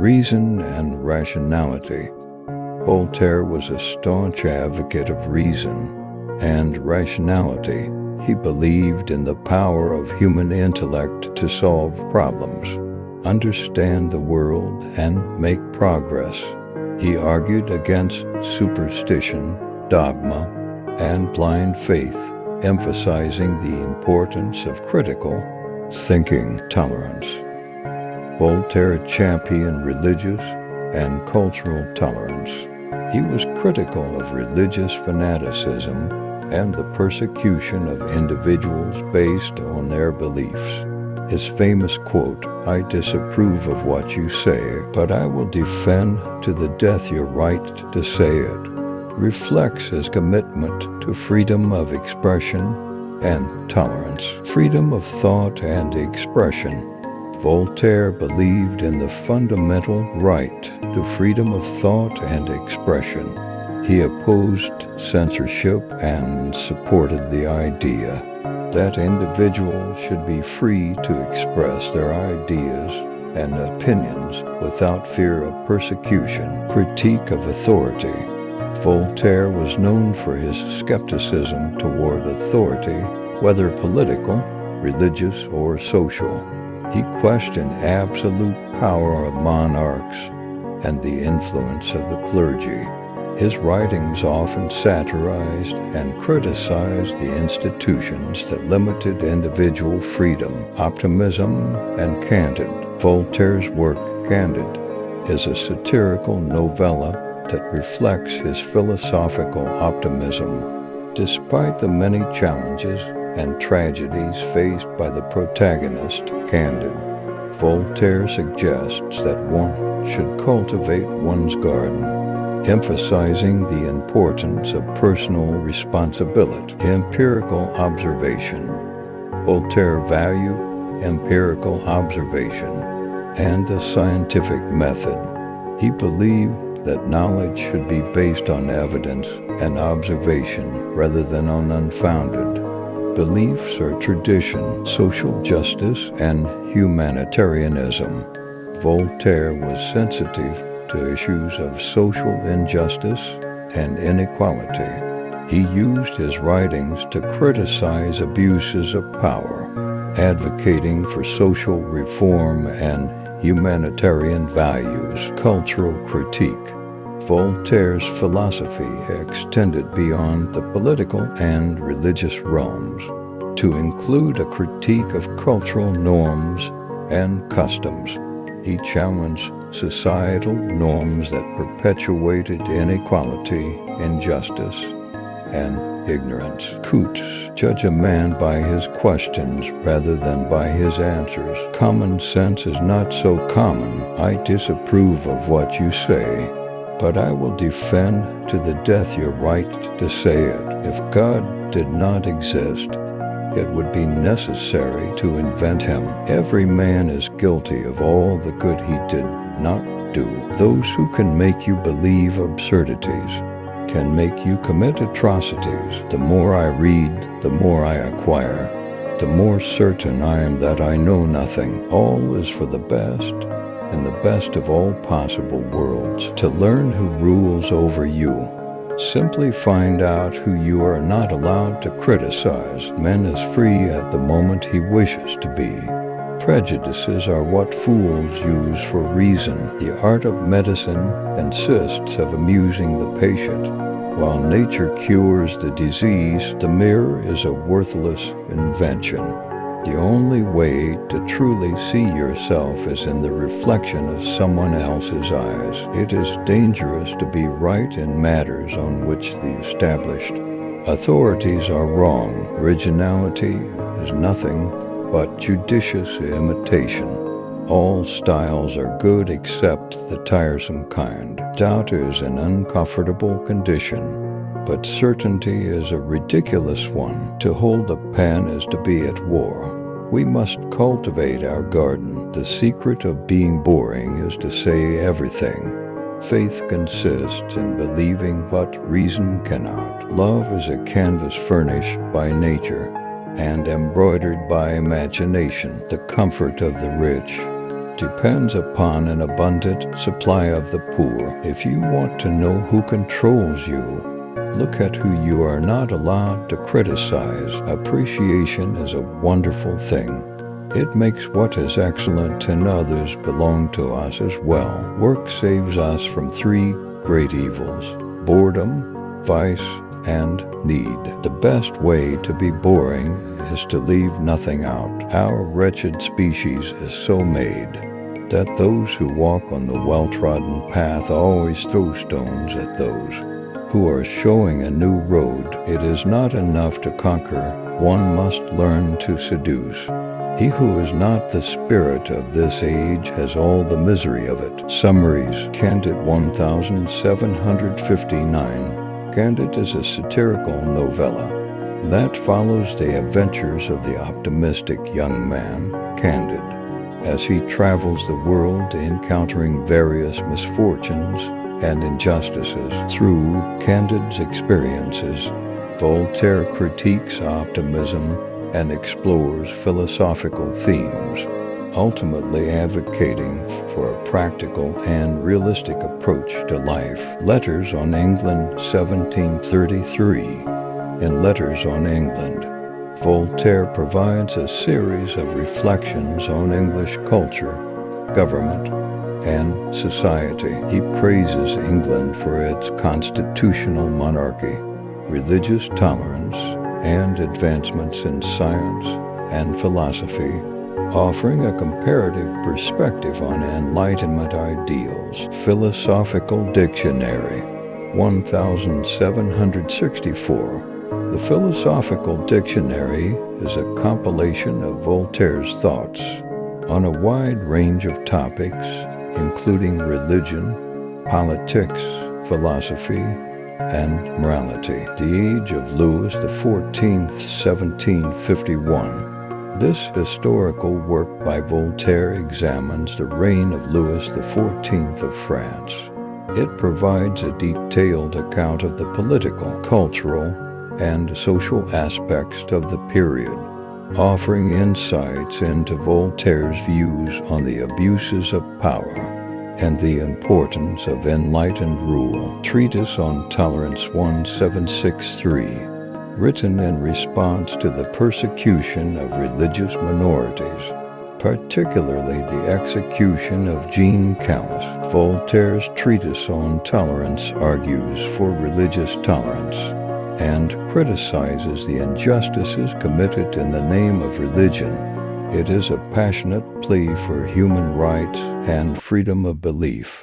reason and rationality. Voltaire was a staunch advocate of reason and rationality. He believed in the power of human intellect to solve problems, understand the world, and make progress. He argued against superstition, dogma, and blind faith, emphasizing the importance of critical thinking. Tolerance. Voltaire championed religious and cultural tolerance. He was critical of religious fanaticism and the persecution of individuals based on their beliefs. His famous quote, "I disapprove of what you say, but I will defend to the death your right to say it," reflects his commitment to freedom of expression and tolerance. Freedom of thought and expression. Voltaire believed in the fundamental right to freedom of thought and expression. He opposed censorship and supported the idea that individuals should be free to express their ideas and opinions without fear of persecution. Critique of authority. Voltaire was known for his skepticism toward authority, whether political, religious, or social. He questioned absolute power of monarchs and the influence of the clergy. His writings often satirized and criticized the institutions that limited individual freedom. Optimism and Candid. Voltaire's work, Candid, is a satirical novella that reflects his philosophical optimism. Despite the many challenges and tragedies faced by the protagonist, Candid, Voltaire suggests that one should cultivate one's garden, emphasizing the importance of personal responsibility. Empirical observation. Voltaire valued empirical observation and the scientific method. He believed that knowledge should be based on evidence and observation rather than on unfounded beliefs or tradition. Social justice and humanitarianism. Voltaire was sensitive to issues of social injustice and inequality. He used his writings to criticize abuses of power, advocating for social reform and humanitarian values. Cultural critique. Voltaire's philosophy extended beyond the political and religious realms to include a critique of cultural norms and customs. He challenged societal norms that perpetuated inequality, injustice, and ignorance. Quotes. Judge a man by his questions rather than by his answers. Common sense is not so common. I disapprove of what you say, but I will defend to the death your right to say it. If God did not exist, it would be necessary to invent him. Every man is guilty of all the good he did not do. Those who can make you believe absurdities can make you commit atrocities. The more I read, the more I acquire. The more certain I am that I know nothing. All is for the best, in the best of all possible worlds. To learn who rules over you. Simply find out who you are not allowed to criticize. Man is free at the moment he wishes to be. Prejudices are what fools use for reason. The art of medicine insists of amusing the patient. While nature cures the disease, the mirror is a worthless invention. The only way to truly see yourself is in the reflection of someone else's eyes. It is dangerous to be right in matters on which the established authorities are wrong. Originality is nothing but judicious imitation. All styles are good except the tiresome kind. Doubt is an uncomfortable condition, but certainty is a ridiculous one. To hold a pen is to be at war. We must cultivate our garden. The secret of being boring is to say everything. Faith consists in believing what reason cannot. Love is a canvas furnished by nature and embroidered by imagination. The comfort of the rich depends upon an abundant supply of the poor. If you want to know who controls you, look at who you are not allowed to criticize. Appreciation is a wonderful thing. It makes what is excellent in others belong to us as well. Work saves us from three great evils: boredom, vice, and need. The best way to be boring is to leave nothing out. Our wretched species is so made that those who walk on the well-trodden path always throw stones at those who are showing a new road. It is not enough to conquer, one must learn to seduce. He who is not the spirit of this age has all the misery of it. Summaries. Candid 1759. Candid is a satirical novella that follows the adventures of the optimistic young man, Candid, as he travels the world encountering various misfortunes and injustices. Through Candid's experiences, Voltaire critiques optimism and explores philosophical themes, ultimately advocating for a practical and realistic approach to life. Letters on England, 1733. In Letters on England, Voltaire provides a series of reflections on English culture, government, and society. He praises England for its constitutional monarchy, religious tolerance, and advancements in science and philosophy, offering a comparative perspective on Enlightenment ideals. Philosophical Dictionary, 1764. The Philosophical Dictionary is a compilation of Voltaire's thoughts on a wide range of topics, including religion, politics, philosophy, and morality. The Age of Louis XIV, 1751. This historical work by Voltaire examines the reign of Louis XIV of France. It provides a detailed account of the political, cultural, and social aspects of the period, offering insights into Voltaire's views on the abuses of power and the importance of enlightened rule. Treatise on Tolerance, 1763, written in response to the persecution of religious minorities, particularly the execution of Jean Calas. Voltaire's Treatise on Tolerance argues for religious tolerance and criticizes the injustices committed in the name of religion. It is a passionate plea for human rights and freedom of belief.